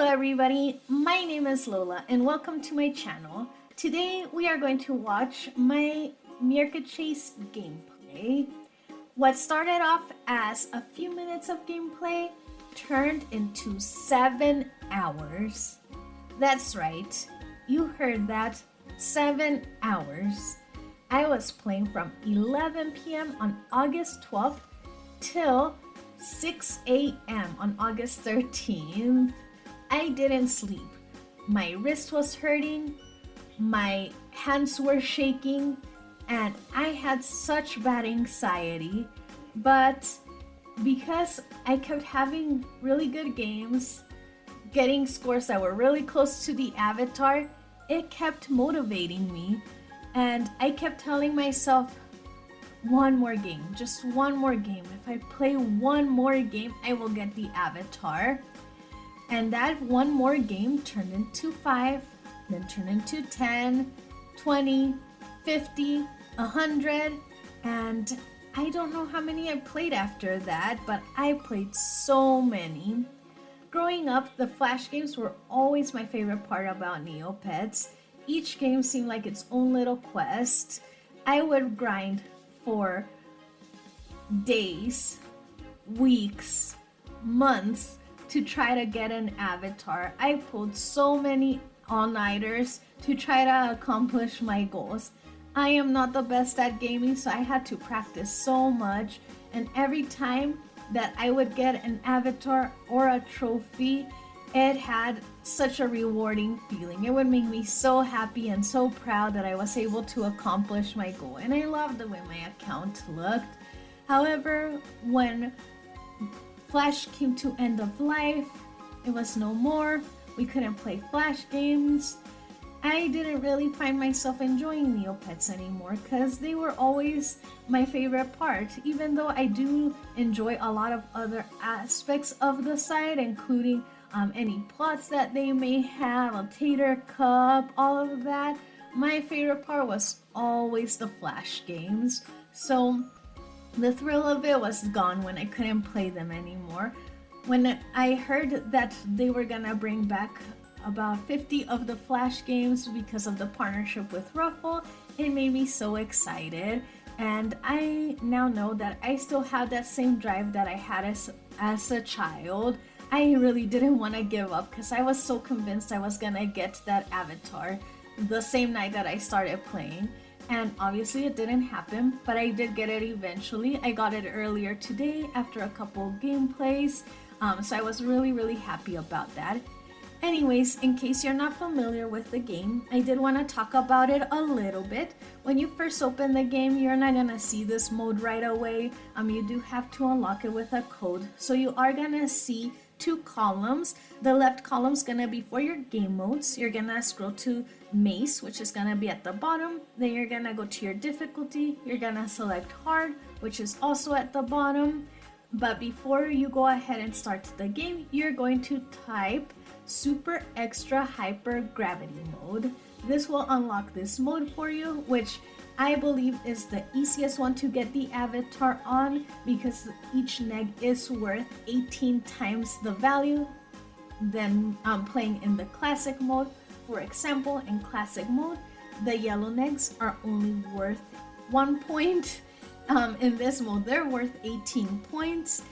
Hello everybody, my name is Lola and welcome to my channel. Today we are going to watch my Meerca Chase gameplay. What started off as a few minutes of gameplay turned into 7 hours. That's right, you heard that, 7 hours. I was playing from 11 p.m. on August 12th till 6 a.m. on August 13th. I didn't sleep. My wrist was hurting, my hands were shaking, and I had such bad anxiety. But because I kept having really good games, getting scores that were really close to the avatar, it kept motivating me. And I kept telling myself, one more game, just one more game. If I play one more game, I will get the avatar. And that one more game turned into 5, then turned into 10, 20, 50, 100, and I don't know how many I played after that, but I played so many. Growing up, the flash games were always my favorite part about Neopets. Each game seemed like its own little quest. I would grind for days, weeks, months to try to get an avatar. I pulled so many all-nighters to try to accomplish my goals. I am not the best at gaming, so I had to practice so much, and every time that I would get an avatar or a trophy, it had such a rewarding feeling. It would make me so happy and so proud that I was able to accomplish my goal, and I loved the way my account looked. However, when Flash came to end of life, it was no more, we couldn't play Flash games. I didn't really find myself enjoying Neopets anymore because they were always my favorite part, even though I do enjoy a lot of other aspects of the site, including any plots that they may have, a Tater Cup, all of that. My favorite part was always the Flash games. So the thrill of it was gone when I couldn't play them anymore. When I heard that they were gonna bring back about 50 of the Flash games because of the partnership with Ruffle, it made me so excited. And I now know that I still have that same drive that I had as a child. I really didn't want to give up because I was so convinced I was gonna get that avatar the same night that I started playing. And obviously it didn't happen, but I did get it eventually. I got it earlier today after a couple gameplays, so I was really happy about that. Anyways, in case you're not familiar with the game, I did want to talk about it a little bit. When you first open the game, you're not gonna see this mode right away. You do have to unlock it with a code. So you are gonna see 2 columns. The left column is gonna be for your game modes. You're gonna scroll to Mace, which is gonna be at the bottom. Then you're gonna go to your difficulty. You're gonna select hard, which is also at the bottom. But before you go ahead and start the game, you're going to type Super Extra Hyper Gravity mode. This will unlock this mode for you, which I believe is the easiest one to get the avatar on because each neg is worth 18 times the value than playing in the classic mode. For example, in classic mode, the yellow negs are only worth 1 point. In this mode, they're worth 18 points.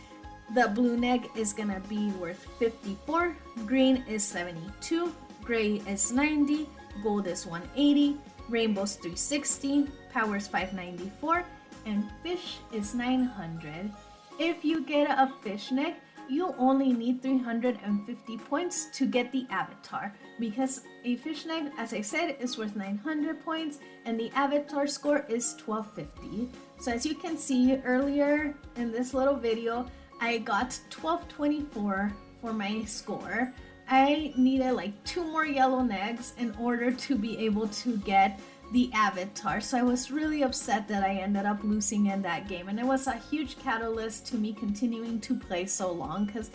The blue neg is gonna be worth 54, green is 72, gray is 90, gold is 180, rainbow's 360, power's 594, and fish is 900. If you get a fish neg, you only need 350 points to get the avatar because a fish neg, as I said, is worth 900 points and the avatar score is 1250. So as you can see earlier in this little video, I got 1224 for my score. I needed like 2 more yellow negs in order to be able to get the avatar. So I was really upset that I ended up losing in that game, and it was a huge catalyst to me continuing to play so long because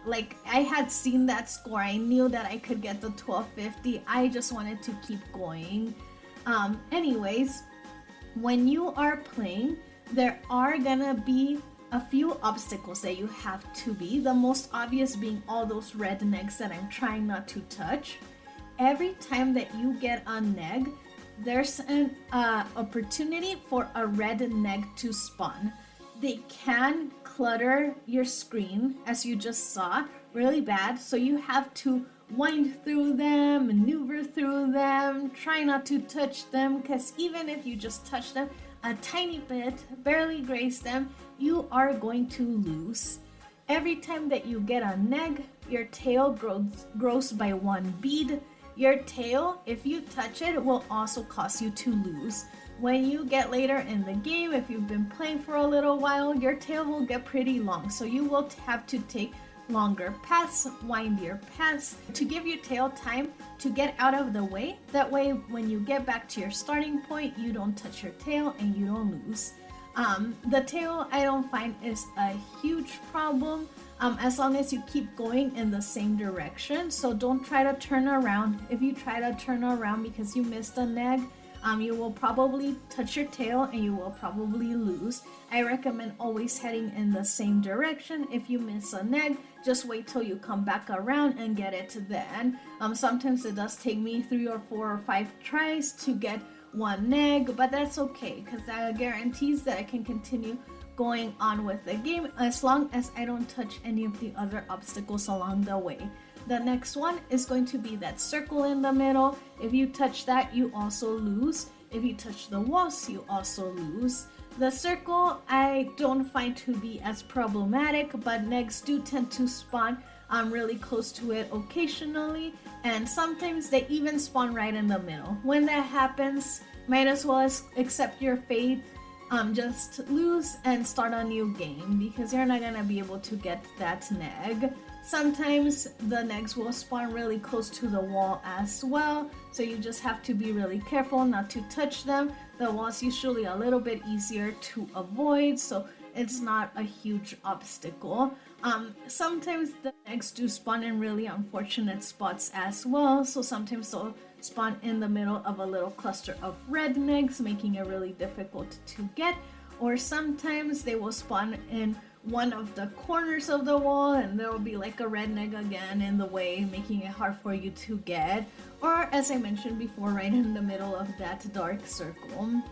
like I had seen that score. I knew that I could get the 1250. I just wanted to keep going. Anyways, when you are playing, there are gonna be a few obstacles that you have to be. The most obvious being all those red eggs that I'm trying not to touch. Every time that you get a neg, there's an opportunity for a red neg to spawn. They can clutter your screen, as you just saw, really bad. So you have to wind through them, maneuver through them, try not to touch them, because even if you just touch them a tiny bit, barely graze them, you are going to lose. Every time that you get a neg, your tail grows by 1 bead. Your tail, if you touch it, will also cause you to lose. When you get later in the game, if you've been playing for a little while, your tail will get pretty long, so you will have to take longer paths, windier paths to give your tail time to get out of the way. That way, when you get back to your starting point, you don't touch your tail and you don't lose. The tail, I don't find is a huge problem as long as you keep going in the same direction. So don't try to turn around. If you try to turn around because you missed a neg, you will probably touch your tail and you will probably lose. I recommend always heading in the same direction. If you miss a neg, just wait till you come back around and get it then. Sometimes it does take me 3 or 4 or 5 tries to get 1 neg, but that's okay because that guarantees that I can continue going on with the game as long as I don't touch any of the other obstacles along the way. The next one is going to be that circle in the middle. If you touch that, you also lose. If you touch the walls, you also lose. The circle I don't find to be as problematic, but negs do tend to spawn really close to it occasionally, and sometimes they even spawn right in the middle. When that happens, might as well accept your fate. Just lose and start a new game because you're not gonna be able to get that neg. Sometimes the negs will spawn really close to the wall as well, so you just have to be really careful not to touch them. The wall's usually a little bit easier to avoid, so it's not a huge obstacle. Sometimes the negs do spawn in really unfortunate spots as well, so sometimes they'll spawn in the middle of a little cluster of red negs, making it really difficult to get, or sometimes they will spawn in one of the corners of the wall and there will be like a red neg again in the way, making it hard for you to get, or as I mentioned before, right in the middle of that dark circle.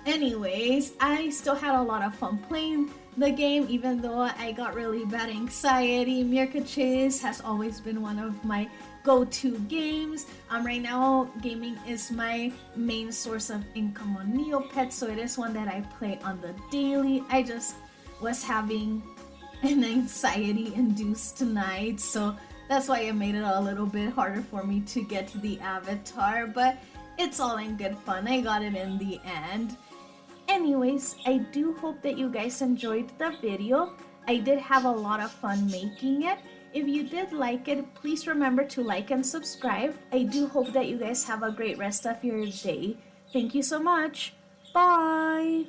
Anyways, I still had a lot of fun playing the game, even though I got really bad anxiety. Meerca Chase has always been one of my go-to games. Right now, gaming is my main source of income on Neopets, so it is one that I play on the daily. I just was having an anxiety-induced night, so that's why it made it a little bit harder for me to get to the avatar, but it's all in good fun. I got it in the end. Anyways, I do hope that you guys enjoyed the video. I did have a lot of fun making it. If you did like it, please remember to like and subscribe. I do hope that you guys have a great rest of your day. Thank you so much. Bye!